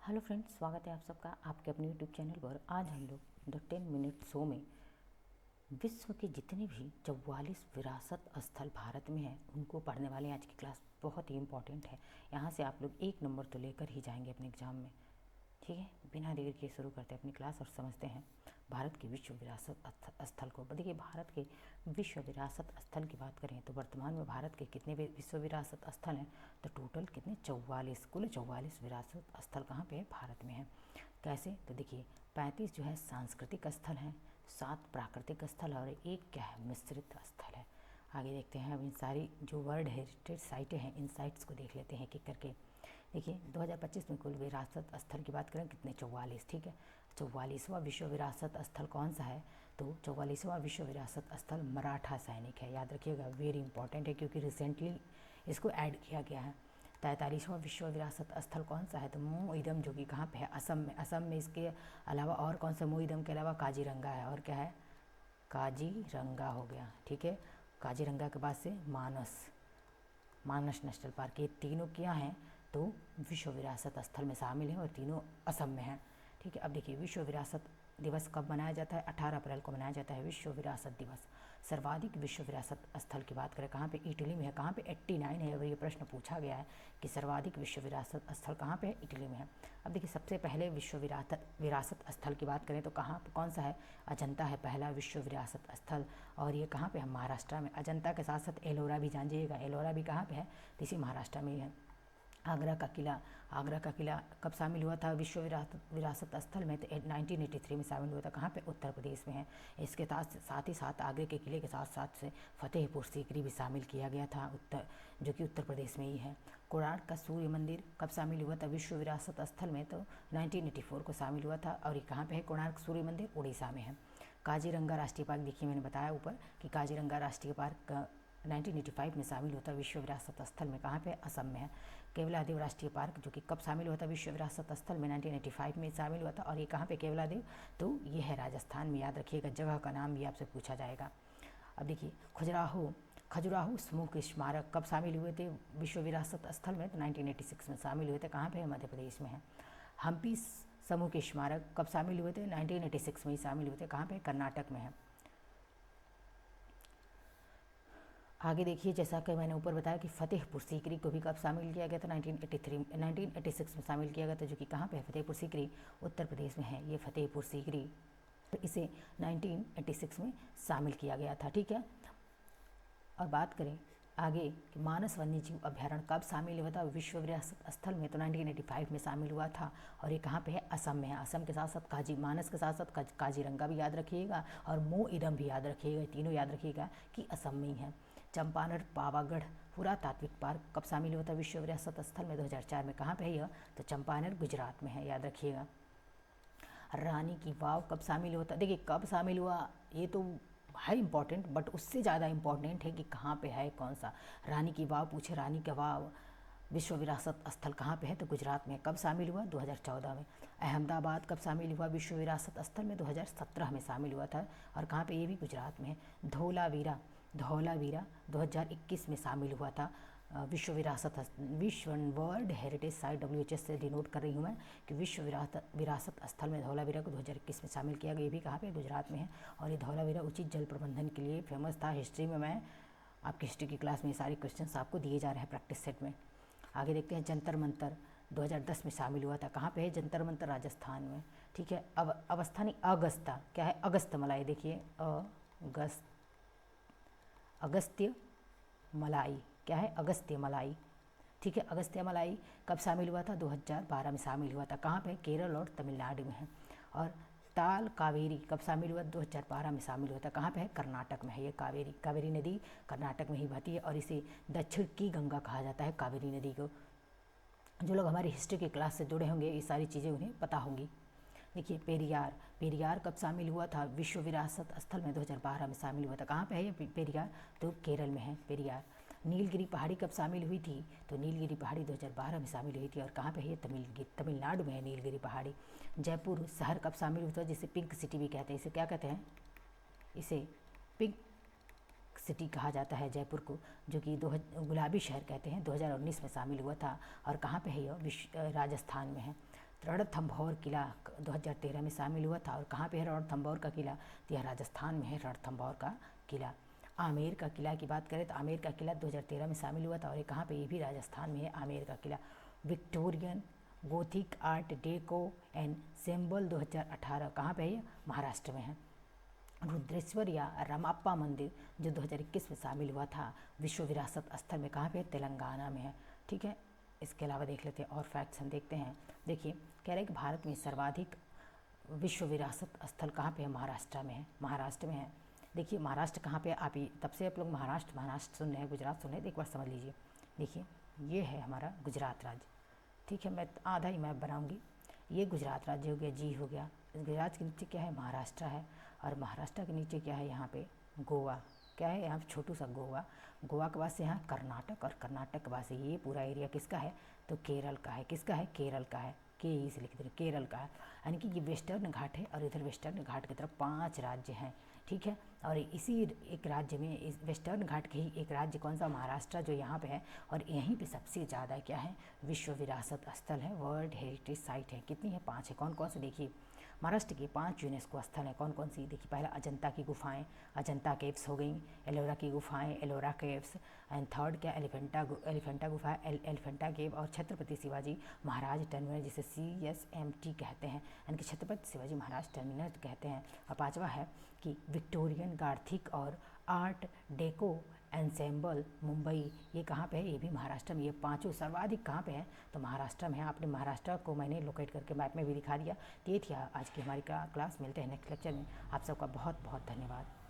Hello friends, स्वागत है आप सबका आपके अपने यूट्यूब चैनल पर। आज हम लोग द 10 मिनट शो में विश्व के जितने भी 44 विरासत स्थल भारत में हैं उनको पढ़ने वाले हैं। आज की क्लास बहुत ही इंपॉर्टेंट है। यहाँ से आप लोग 1 नंबर तो लेकर ही जाएंगे अपने एग्जाम में। ठीक है, बिना देर के शुरू करते हैं अपनी क्लास और समझते हैं भारत के विश्व विरासत स्थल को। देखिए, भारत के विश्व विरासत स्थल की बात करें तो वर्तमान में भारत के कितने विश्व विरासत स्थल हैं, तो टोटल कितने 44, कुल 44 विरासत स्थल कहाँ पे है, भारत में है। कैसे, तो देखिए 35 जो है सांस्कृतिक स्थल हैं, 7 प्राकृतिक स्थल और 1 क्या है, मिश्रित स्थल है। आगे देखते हैं, अब इन सारी जो वर्ल्ड हेरिटेज साइटें हैं इन साइट्स को देख लेते हैं एक एक करके। देखिए 2025 में कुल विरासत स्थल की बात करें कितने, 44। ठीक है, 44वां विश्व विरासत स्थल कौन सा है, तो 44वां विश्व विरासत स्थल मराठा सैनिक है। याद रखिएगा, वेरी इंपॉर्टेंट है क्योंकि रिसेंटली इसको ऐड किया गया है। 43वां विश्व विरासत स्थल कौन सा है, तो मोईदम, जो कि कहाँ पे है, असम में। असम में इसके अलावा और कौन सा, मोईदम के अलावा काजीरंगा है, और क्या है, काजीरंगा हो गया। ठीक है, काजीरंगा के बाद से मानस नेशनल पार्क, ये तीनों क्या हैं, तो विश्व विरासत स्थल में शामिल हैं और तीनों असम में हैं। ठीक है, अब देखिए विश्व विरासत दिवस कब मनाया जाता है, 18 अप्रैल को मनाया जाता है विश्व विरासत दिवस। सर्वाधिक विश्व विरासत स्थल की बात करें कहाँ पे, इटली में है। कहाँ पे, 89 है। और ये प्रश्न पूछा गया है कि सर्वाधिक विश्व विरासत स्थल कहाँ पे है, इटली में है। अब देखिए सबसे पहले विश्व विरासत स्थल की बात करें तो कहाँ, कौन सा है, अजंता है पहला विश्व विरासत स्थल। और ये कहाँ पे है, महाराष्ट्र में। अजंता के साथ साथ एलोरा भी जानिएगा, एलोरा भी कहाँ पे है, तो इसी महाराष्ट्र में ही है। आगरा का किला कब शामिल हुआ था विश्व विरासत स्थल में, तो 1983 में शामिल हुआ था। कहाँ पे, उत्तर प्रदेश में है। इसके साथ ही साथ आगरे के किले के साथ साथ से फतेहपुर सीकरी भी शामिल किया गया था, जो कि उत्तर प्रदेश में ही है। कोणार्क का सूर्य मंदिर कब शामिल हुआ था विश्व विरासत स्थल में, तो 1984 को शामिल हुआ था। और ये कहाँ पे है, कोणार्क सूर्य मंदिर, उड़ीसा में है। काजीरंगा राष्ट्रीय पार्क, देखिए मैंने बताया ऊपर कि काजीरंगा राष्ट्रीय पार्क 1985 में शामिल होता है विश्व विरासत स्थल में। कहाँ पे, असम में है। केवलादेव राष्ट्रीय पार्क, जो कि कब शामिल हुआ था विश्व विरासत स्थल में, 1985 में शामिल हुआ था। और ये कहाँ पे, केवलादेव, तो ये है राजस्थान में। याद रखिएगा, जगह का नाम भी आपसे पूछा जाएगा। अब देखिए खजुराहो समूह के स्मारक कब शामिल हुए थे विश्व विरासत स्थल में, तो 1986 में शामिल हुए थे। कहाँ पे है, मध्य प्रदेश में है। हम्पी समूह के स्मारक कब शामिल हुए थे, 1986 में ही शामिल हुए थे। कहाँ पे, कर्नाटक में है। आगे देखिए, जैसा कि मैंने ऊपर बताया कि फतेहपुर सीकरी को भी कब शामिल किया गया था, 1986 में शामिल किया गया था, जो कि कहाँ पे है, फतेहपुर सीकरी, उत्तर प्रदेश में है ये फतेहपुर सीकरी। तो इसे 1986 में शामिल किया गया था। ठीक है, और बात करें आगे कि मानस वन्यजीव अभ्यारण्य कब शामिल हुआ था विश्व विरासत स्थल में, तो 1985 में शामिल हुआ था। और ये कहाँ पे है, असम में है। असम के साथ साथ मानस के साथ साथ काजीरंगा भी याद रखिएगा और मोईदम भी याद रखिएगा, तीनों याद रखिएगा कि असम में ही है। चंपारण पावागढ़ पुरातात्विक पार्क कब शामिल हुआ था विश्व विरासत स्थल में, 2004 में। कहाँ पे है यह, तो चंपारण गुजरात में है, याद रखिएगा। रानी की वाव कब शामिल होता, देखिए कब शामिल हुआ ये तो है इम्पॉर्टेंट, बट उससे ज़्यादा इम्पॉर्टेंट है कि कहाँ पे है, कौन सा। रानी की वाव पूछे, रानी का वाव विश्व विरासत स्थल कहाँ पे है, तो गुजरात में। कब शामिल हुआ, 2014 में। अहमदाबाद कब शामिल हुआ विश्व विरासत स्थल में, 2017 में शामिल हुआ था। और कहाँ पे, ये भी गुजरात में है। धौलावीरा 2021 में शामिल हुआ था विश्व वर्ल्ड हेरिटेज साइट, WHS से डिनोट कर रही हूँ मैं कि विश्व विरासत स्थल में धौलावीरा को 2021 में शामिल किया गया। ये भी कहाँ पे, गुजरात में है। और ये धौलावीरा उचित जल प्रबंधन के लिए फेमस था। हिस्ट्री में मैं आपकी हिस्ट्री की क्लास में ये सारे क्वेश्चन आपको दिए जा रहे हैं प्रैक्टिस सेट में। आगे देखते हैं, जंतर मंतर 2010 में शामिल हुआ था। कहाँ पे है, जंतर मंतर, राजस्थान में। ठीक है, अब अवस्थानी अगस्ता क्या है, अगस्त मलाई, देखिए अगस्त्य मलाई, क्या है, अगस्त्य मलाई। ठीक है, अगस्त्य मलाई कब शामिल हुआ था, 2012 में शामिल हुआ था। कहाँ पे, केरल और तमिलनाडु में है। और ताल कावेरी कब शामिल हुआ, 2012 में शामिल हुआ था। कहाँ पे है, कर्नाटक में है ये कावेरी नदी कर्नाटक में ही बहती है। और इसे दक्षिण की गंगा कहा जाता है, कावेरी नदी को। जो लोग हमारी हिस्ट्री की क्लास से जुड़े होंगे ये सारी चीज़ें उन्हें पता होंगी। देखिए पेरियार कब शामिल हुआ था विश्व विरासत स्थल में, 2012 में शामिल हुआ था। कहाँ पे है ये पेरियार, तो केरल में है पेरियार। नीलगिरी पहाड़ी कब शामिल हुई थी, तो नीलगिरी पहाड़ी 2012 में शामिल हुई थी। और कहाँ पे है ये, तमिलनाडु में है नीलगिरी पहाड़ी। जयपुर शहर कब शामिल हुआ था, जिसे पिंक सिटी भी कहते हैं, इसे क्या कहते हैं, इसे पिंक सिटी कहा जाता है जयपुर को, जो कि गुलाबी शहर कहते हैं, 2019 में शामिल हुआ था। और कहाँ पे है यह, राजस्थान में है। रणथंभौर किला 2013 में शामिल हुआ था। और कहाँ पे है रणथंभौर का किला? तो यह राजस्थान में है रणथंभौर का किला। आमेर का किला की बात करें तो आमेर का किला 2013 में शामिल हुआ था, और ये कहाँ पे? ये भी राजस्थान में है, आमेर का किला। Victorian gothic art deco and symbol 2018 कहाँ पे है? ये महाराष्ट्र में है। रुद्रेश्वर या रामाप्पा मंदिर जो 2021 में शामिल हुआ था विश्व विरासत स्थल में, कहाँ पे है? तेलंगाना में है। ठीक है, इसके अलावा देख लेते हैं और फैक्ट्स हम देखते हैं। देखिए कह रहे हैं कि भारत में सर्वाधिक विश्व विरासत स्थल कहाँ पे है? महाराष्ट्र में है, महाराष्ट्र में है। देखिए महाराष्ट्र कहाँ पे है? आप ही तब से आप लोग महाराष्ट्र महाराष्ट्र सुन रहे हैं, गुजरात सुन रहे हैं, एक बार समझ लीजिए। देखिए ये है हमारा गुजरात राज्य। ठीक है, मैं आधा ही मैप बनाऊंगी। ये गुजरात राज्य हो गया, जी हो गया। गुजरात के नीचे क्या है? महाराष्ट्र है। और महाराष्ट्र के नीचे क्या है? यहाँ पे गोवा। क्या है? यहाँ पे छोटू सा गोवा। गोवा के बाद से यहाँ कर्नाटक, और कर्नाटक के बाद से ये पूरा एरिया किसका है? तो केरल का है। किसका है? केरल का है। के ई से लिख दे, केरल का है। यानी कि ये वेस्टर्न घाट है, और इधर वेस्टर्न घाट की तरफ 5 राज्य हैं। ठीक है, और इसी एक राज्य में, इस वेस्टर्न घाट के ही एक राज्य कौन सा? महाराष्ट्र, जो यहाँ पे है। और यहीं पे सबसे ज़्यादा क्या है? विश्व विरासत स्थल है, वर्ल्ड हेरिटेज साइट है। कितनी है? 5 है। कौन कौन से? देखिए महाराष्ट्र के 5 यूनेस्को स्थल हैं। कौन कौन सी? देखिए पहला अजंता की गुफाएं, अजंता केव्स हो गई। एलोरा की गुफाएं, एलोरा केव्स। एंड थर्ड क्या? एलिफेंटा गुफा, एलिफेंटा केव। और छत्रपति शिवाजी महाराज टर्मिनल, जिसे CSMT कहते हैं, यानी कि छत्रपति शिवाजी महाराज टर्मिनल कहते हैं। और पांचवा है कि विक्टोरियन गार्थिक और आर्ट डेको एंसेंबल मुंबई, ये कहाँ पे है? ये भी महाराष्ट्र में। ये पांचों सर्वाधिक कहाँ पे है? तो महाराष्ट्र में है। आपने महाराष्ट्र को मैंने लोकेट करके मैप में भी दिखा दिया। तो ये थी आज की हमारी क्लास। मिलते हैं नेक्स्ट लेक्चर में। आप सबका बहुत बहुत धन्यवाद।